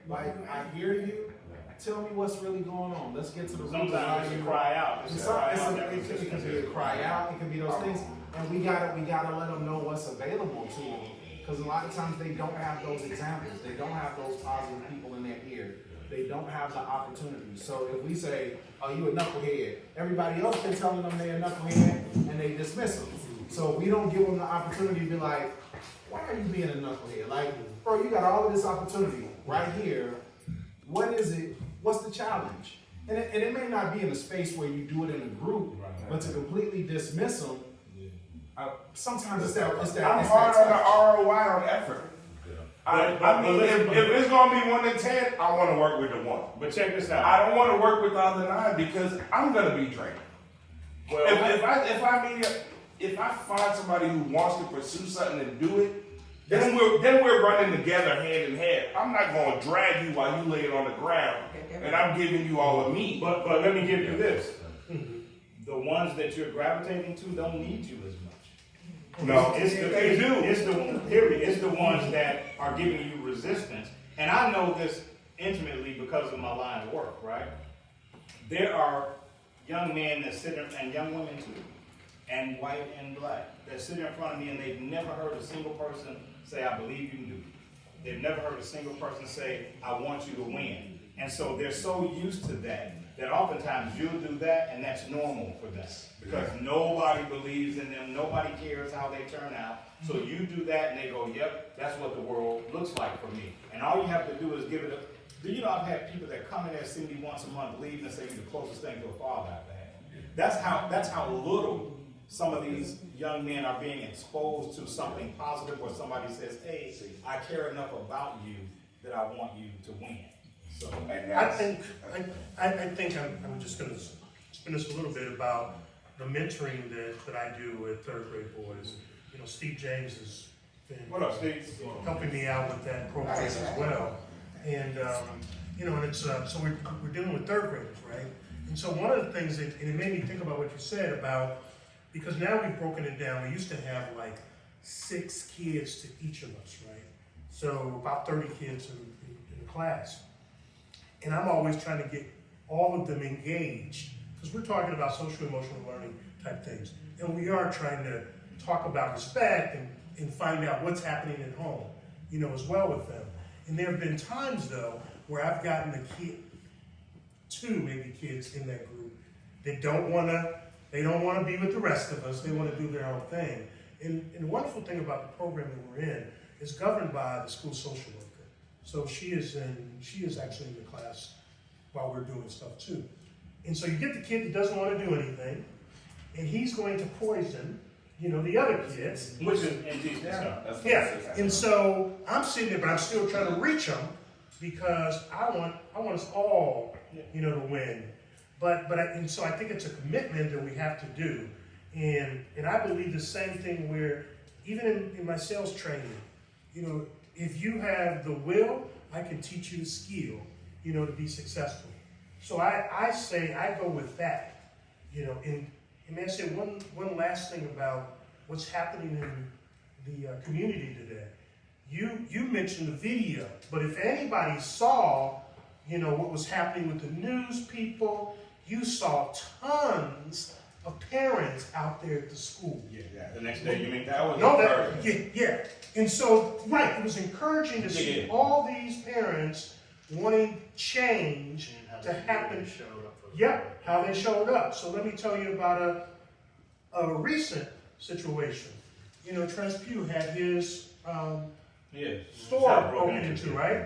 Like, I hear you. Tell me what's really going on. Let's get to the root of why Sometimes it's a cry out. It can be a cry out. It can be those things, and we gotta let them know what's available to them. Because a lot of times they don't have those examples. They don't have those positive people in their ear. They don't have the opportunity. So if we say, "Oh, you a knucklehead," everybody else been telling them they're a knucklehead, and they dismiss them. So we don't give them the opportunity to be like, "Why are you being a knucklehead? Like, bro, you got all of this opportunity right here. What is it? What's the challenge?" And it may not be in a space where you do it in a group, but to completely dismiss them, sometimes it's that. I'm hard on the ROI on effort. I mean, if it's gonna be 1 to 10, I want to work with the 1. But check this out. I don't want to work with the other 9 because I'm gonna be drained. Well, if I find somebody who wants to pursue something and do it, then we're running together hand in hand. I'm not gonna drag you while you lay it on the ground, and I'm giving you all of me. But let me give you this: the ones that you're gravitating to don't need you as much. No, It's the ones that are giving you resistance. And I know this intimately because of my line of work, right? There are young men that sit in, and young women too, and white and black, that sit in front of me and they've never heard a single person say, "I believe you can do it." They've never heard a single person say, "I want you to win." And so they're so used to that oftentimes you'll do that and that's normal for them. Because nobody believes in them, nobody cares how they turn out. So you do that and they go, "Yep, that's what the world looks like for me." And all you have to do is give it a, do you know I've had people that come in there, see me once a month, leave and say you're the closest thing to a father I've had. That's how little some of these young men are being exposed to something positive where somebody says, "Hey, I care enough about you that I want you to win." So I think I'm just going to spin this a little bit about the mentoring that I do with 3rd grade boys. You know, Steve James has been what up, Steve? helping me out with that program as well. And you know, and it's so we're dealing with 3rd graders, right? And so one of the things that, and it made me think about what you said about, because now we've broken it down. We used to have like 6 kids to each of us, right? So about 30 kids in the class. And I'm always trying to get all of them engaged, because we're talking about social emotional learning type things. And we are trying to talk about respect and find out what's happening at home, you know, as well with them. And there have been times though, where I've gotten a kid, 2 maybe kids in that group, they don't wanna be with the rest of us, they wanna do their own thing. And the wonderful thing about the program that we're in is governed by the school social worker. So she is actually in the class while we're doing stuff too. And so you get the kid that doesn't want to do anything, and he's going to poison, you know, the other kids. Which is indecent stuff. Yeah. And so I'm sitting there, but I'm still trying to reach them because I want us all, you know, to win. And so I think it's a commitment that we have to do. And I believe the same thing where even in my sales training, you know, if you have the will, I can teach you the skill, you know, to be successful. So I say, I go with that, you know, and may I say one last thing about what's happening in the community today. You mentioned the video, but if anybody saw, you know, what was happening with the news people, you saw tons of parents out there at the school. Yeah. The next day, you mean that was encouraging? Yeah. And so, right, it was encouraging to see all these parents wanting change to happen. Yep, how they showed up. So let me tell you about a recent situation. You know, Trespue had his store broken into, right?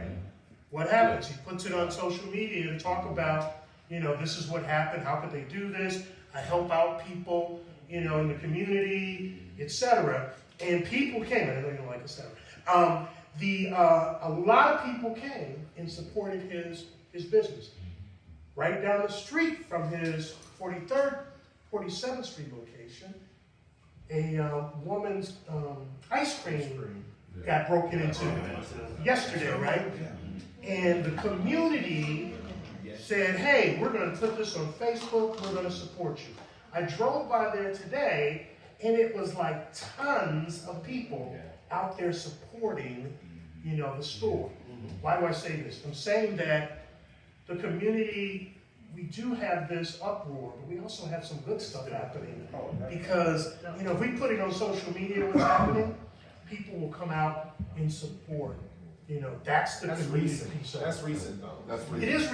What happens? He puts it on social media to talk about, you know, this is what happened, how could they do this? I help out people, you know, in the community, etc. And people came, I know you don't like etc. A lot of people came and supported his business. Right down the street from his 47th Street location, a woman's ice cream got broken into yesterday, right? And the community said, "Hey, we're going to put this on Facebook, we're going to support you." I drove by there today, and it was like tons of people out there supporting, you know, the store. Why do I say this? I'm saying that the community, we do have this uproar, but we also have some good stuff happening. Because, you know, if we put it on social media, what's happening, people will come out in support. You know, that's the That's community recent. piece of it. That's recent though. That's It is recent.